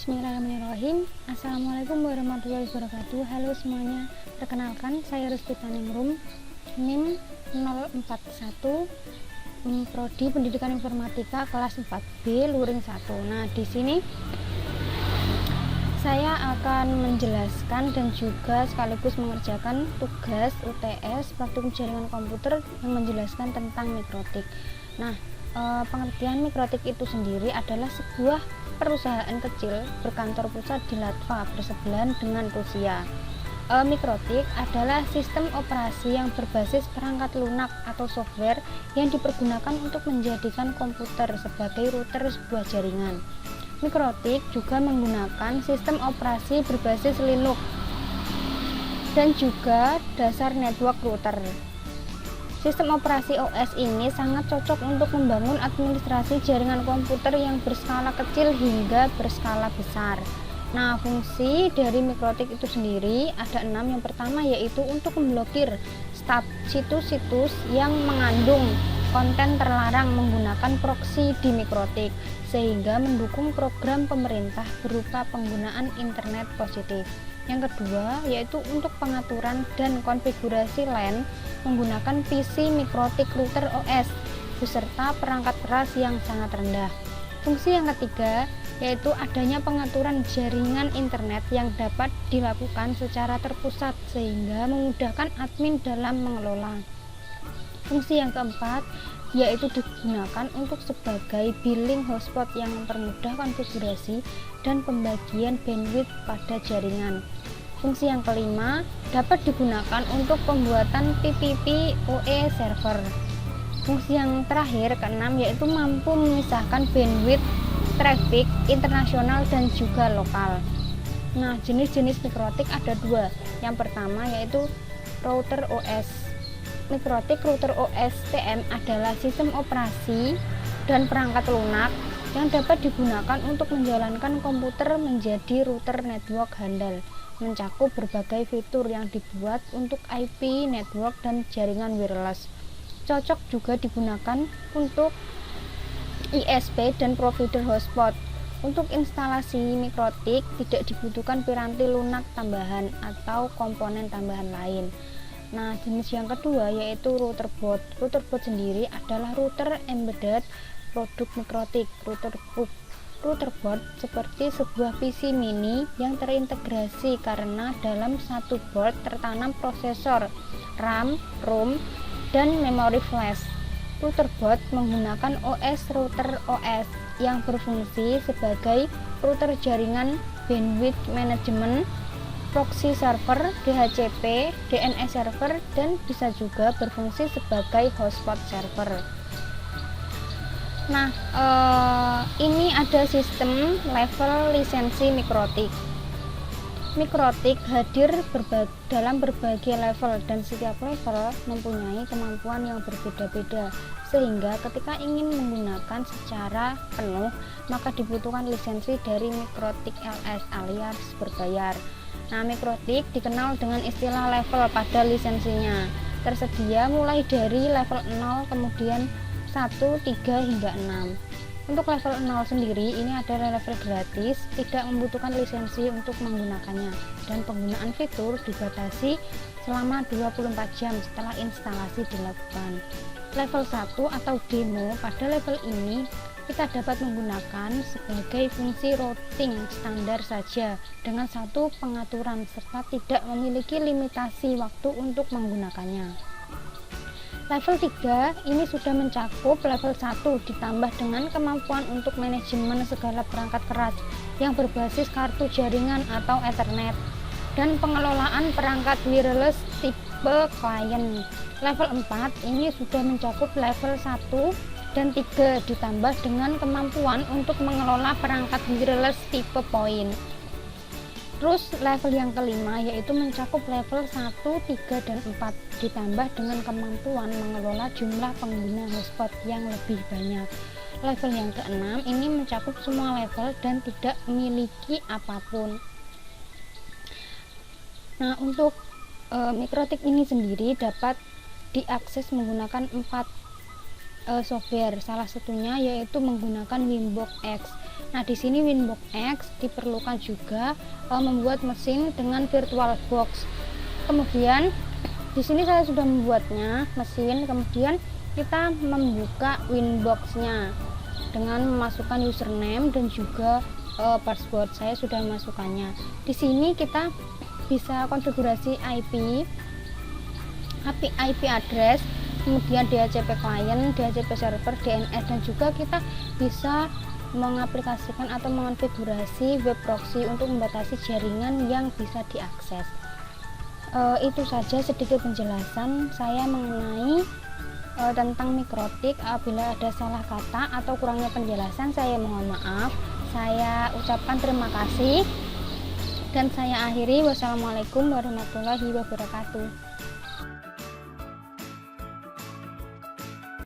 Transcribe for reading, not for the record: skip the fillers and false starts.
Bismillahirrahmanirrahim. Assalamualaikum warahmatullahi wabarakatuh. Halo semuanya, perkenalkan saya Rustita Ningrum, NIM 041, Prodi Pendidikan Informatika kelas 4B Luring 1. Nah, di sini saya akan menjelaskan dan juga sekaligus mengerjakan tugas UTS praktikum jaringan komputer yang menjelaskan tentang mikrotik. Nah, pengertian mikrotik itu sendiri adalah sebuah perusahaan kecil berkantor pusat di Latva bersebelahan dengan Rusia. Mikrotik adalah sistem operasi yang berbasis perangkat lunak atau software yang dipergunakan untuk menjadikan komputer sebagai router sebuah jaringan. Mikrotik juga menggunakan sistem operasi berbasis Linux dan juga dasar network router. Sistem operasi OS ini sangat cocok untuk membangun administrasi jaringan komputer yang berskala kecil hingga berskala besar. Nah, fungsi dari mikrotik itu sendiri ada 6. Yang pertama yaitu untuk memblokir situs-situs yang mengandung konten terlarang menggunakan proxy di mikrotik, sehingga mendukung program pemerintah berupa penggunaan internet positif. Yang kedua yaitu untuk pengaturan dan konfigurasi LAN menggunakan PC mikrotik router OS beserta perangkat keras yang sangat rendah. Fungsi yang ketiga yaitu adanya pengaturan jaringan internet yang dapat dilakukan secara terpusat sehingga memudahkan admin dalam mengelola. Fungsi yang keempat yaitu digunakan untuk sebagai billing hotspot yang mempermudah konfigurasi dan pembagian bandwidth pada jaringan. Fungsi yang kelima dapat digunakan untuk pembuatan PPPoE server. Fungsi yang terakhir keenam yaitu mampu memisahkan bandwidth traffic internasional dan juga lokal. Nah, jenis-jenis mikrotik ada 2. Yang pertama yaitu router OS. Mikrotik router OS TM adalah sistem operasi dan perangkat lunak yang dapat digunakan untuk menjalankan komputer menjadi router network handal, mencakup berbagai fitur yang dibuat untuk IP, network, dan jaringan wireless. Cocok juga digunakan untuk ISP dan provider hotspot. Untuk instalasi mikrotik tidak dibutuhkan piranti lunak tambahan atau komponen tambahan lain. Nah, jenis yang kedua yaitu routerboard. Routerboard sendiri adalah router embedded produk mikrotik. Routerboard seperti sebuah PC mini yang terintegrasi karena dalam satu board tertanam prosesor, RAM, ROM, dan memori flash. Routerboard menggunakan OS router OS yang berfungsi sebagai router jaringan, bandwidth management, proxy server, DHCP, DNS server, dan bisa juga berfungsi sebagai hotspot server. Nah, ini ada sistem level lisensi mikrotik. Mikrotik hadir dalam berbagai level dan setiap level mempunyai kemampuan yang berbeda-beda, sehingga ketika ingin menggunakan secara penuh maka dibutuhkan lisensi dari mikrotik LS alias berbayar. Nah, mikrotik dikenal dengan istilah level pada lisensinya. Tersedia mulai dari level 0, kemudian 1, 3, hingga 6. Untuk level 0 sendiri ini adalah level gratis, tidak membutuhkan lisensi untuk menggunakannya, dan penggunaan fitur dibatasi selama 24 jam setelah instalasi dilakukan. Level 1 atau demo, pada level ini kita dapat menggunakan sebagai fungsi routing standar saja dengan satu pengaturan serta tidak memiliki limitasi waktu untuk menggunakannya. Level 3 ini sudah mencakup level 1 ditambah dengan kemampuan untuk manajemen segala perangkat keras yang berbasis kartu jaringan atau Ethernet dan pengelolaan perangkat wireless tipe klien. Level 4 ini sudah mencakup level 1 dan 3 ditambah dengan kemampuan untuk mengelola perangkat wireless tipe point. Terus level yang kelima yaitu mencakup level 1, 3, dan 4 ditambah dengan kemampuan mengelola jumlah pengguna hotspot yang lebih banyak. Level yang keenam ini mencakup semua level dan tidak memiliki apapun. Nah, untuk mikrotik ini sendiri dapat diakses menggunakan 4 software, salah satunya yaitu menggunakan Winbox X. Nah, di sini Winbox X diperlukan juga membuat mesin dengan VirtualBox. Kemudian di sini saya sudah membuatnya mesin, kemudian kita membuka Winbox-nya dengan memasukkan username dan juga password. Saya sudah memasukkannya. Di sini kita bisa konfigurasi IP address, kemudian DHCP client, DHCP server, DNS, dan juga kita bisa mengaplikasikan atau mengonfigurasi web proxy untuk membatasi jaringan yang bisa diakses. Itu saja sedikit penjelasan saya mengenai tentang mikrotik. Apabila ada salah kata atau kurangnya penjelasan, saya mohon maaf. Saya ucapkan terima kasih dan saya akhiri. Wassalamualaikum warahmatullahi wabarakatuh.